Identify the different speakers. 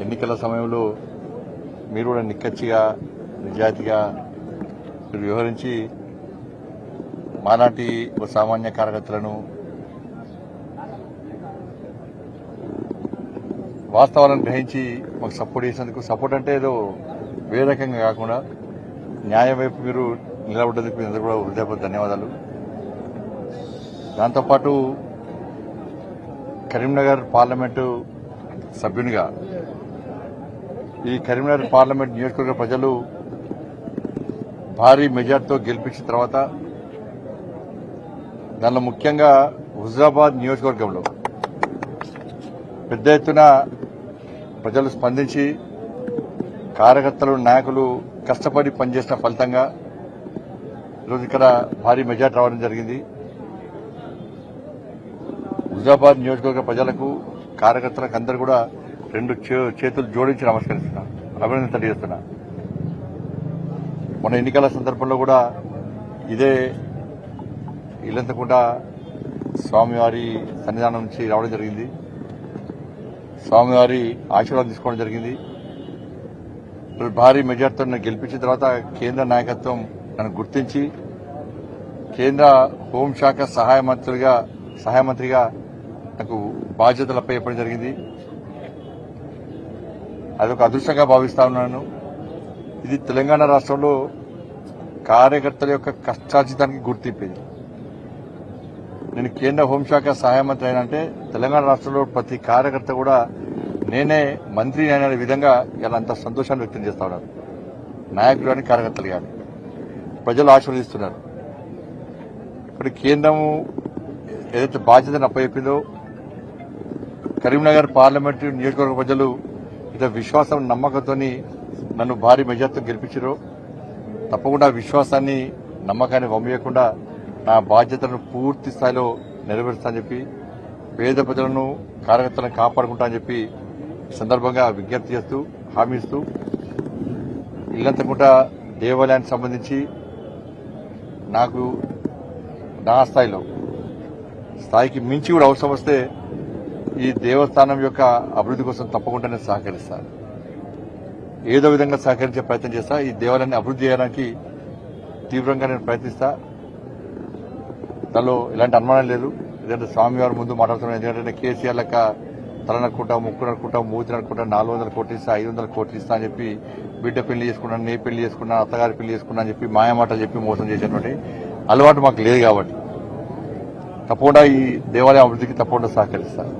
Speaker 1: ఎన్నికల సమయంలో మీరు కూడా నిక్కచ్చిగా నిజాయితీగా మీరు వ్యవహరించి మాలాంటి ఒక సామాన్య కార్యకర్తలను వాస్తవాలను గ్రహించి మాకు సపోర్ట్ చేసినందుకు, సపోర్ట్ అంటే ఏదో వేరే రకంగా కాకుండా న్యాయం వైపు మీరు నిలబడ్డందుకు మీ అందరూ కూడా హృదయపూర్వక ధన్యవాదాలు. దాంతోపాటు కరీంనగర్ పార్లమెంటు సభ్యునిగా ఈ కరీంనగర్ పార్లమెంట్ నియోజకవర్గ ప్రజలు భారీ మెజార్టీతో గెలిపించిన తర్వాత దానిలో ముఖ్యంగా హుజరాబాద్ నియోజకవర్గంలో పెద్ద ఎత్తున ప్రజలు స్పందించి కార్యకర్తలు నాయకులు కష్టపడి పనిచేసిన ఫలితంగా ఈరోజు ఇక్కడ భారీ మెజార్టీ రావడం జరిగింది. హుజరాబాద్ నియోజకవర్గ ప్రజలకు కార్యకర్తలకు అందరూ కూడా రెండు చేతులు జోడించి నమస్కరిస్తున్నా, అభినందన తెలియజేస్తున్నా. మన ఎన్నికల సందర్భంలో కూడా ఇదే ఇల్లంతకుండా స్వామివారి సన్నిధానం నుంచి రావడం జరిగింది. స్వామివారి ఆశీర్వాదం తీసుకోవడం జరిగింది. భారీ మెజార్టీతో నన్ను గెలిపించిన తర్వాత కేంద్ర నాయకత్వం నన్ను గుర్తించి కేంద్ర హోంశాఖ సహాయ మంత్రిగా నాకు బాధ్యతలు అప్పచెప్పడం జరిగింది. అదొక అదృష్టంగా భావిస్తా ఉన్నాను. ఇది తెలంగాణ రాష్ట్రంలో కార్యకర్తల యొక్క కష్టార్జితానికి గుర్తింపేది. నేను కేంద్ర హోంశాఖ సహాయ మంత్రి అయినంటే తెలంగాణ రాష్ట్రంలో ప్రతి కార్యకర్త కూడా నేనే మంత్రి అనే విధంగా ఇలా అంత సంతోషాన్ని వ్యక్తం చేస్తా ఉన్నారు. నాయకులు కానీ కార్యకర్తలు కానీ ప్రజలు ఆశీర్వదిస్తున్నారు. ఇప్పుడు కేంద్రము ఏదైతే బాధ్యతను అప్పచెప్పిందో కరీంనగర్ పార్లమెంటు నియోజకవర్గ ప్రజలు ఇంత విశ్వాసం నమ్మకంతో నన్ను భారీ మెజార్టీతో గెలిపించారో తప్పకుండా విశ్వాసాన్ని నమ్మకాన్ని వమ్మేయకుండా నా బాధ్యతలను పూర్తి స్థాయిలో నెరవేరుస్తానని చెప్పి పేద ప్రజలను కార్యకర్తలను కాపాడుకుంటా అని చెప్పి సందర్భంగా విజ్ఞప్తి చేస్తూ హామీ ఇస్తూ ఇల్లంతకుంట దేవాలయానికి సంబంధించి నాకు నా స్థాయికి మించి కూడా అవసరం వస్తే ఈ దేవస్థానం యొక్క అభివృద్ధి కోసం తప్పకుండా నేను సహకరిస్తాను. ఏదో విధంగా సహకరించే ప్రయత్నం చేస్తా. ఈ దేవాలయాన్ని అభివృద్ధి చేయడానికి తీవ్రంగా నేను ప్రయత్నిస్తా. దానిలో ఎలాంటి అనుమానం లేదు. ఎందుకంటే స్వామివారి ముందు మాట్లాడుతున్నాను. ఎందుకంటే కేసీఆర్ లెక్క తల నరుకుంటా, ముక్కు నరుకుంటా, మూతి నరుకుంటా 400 కోట్లు ఇస్తా, 500 కోట్లు ఇస్తా అని చెప్పి బిడ్డ పెళ్లి చేసుకున్నాను, నే పెళ్లి చేసుకున్నాను, అత్తగారి పెళ్లి చేసుకున్నా అని చెప్పి మాయమాటలు చెప్పి మోసం చేసేటువంటి అలవాటు మాకు లేదు. కాబట్టి తప్పకుండా ఈ దేవాలయం అభివృద్ధికి తప్పకుండా సహకరిస్తాను.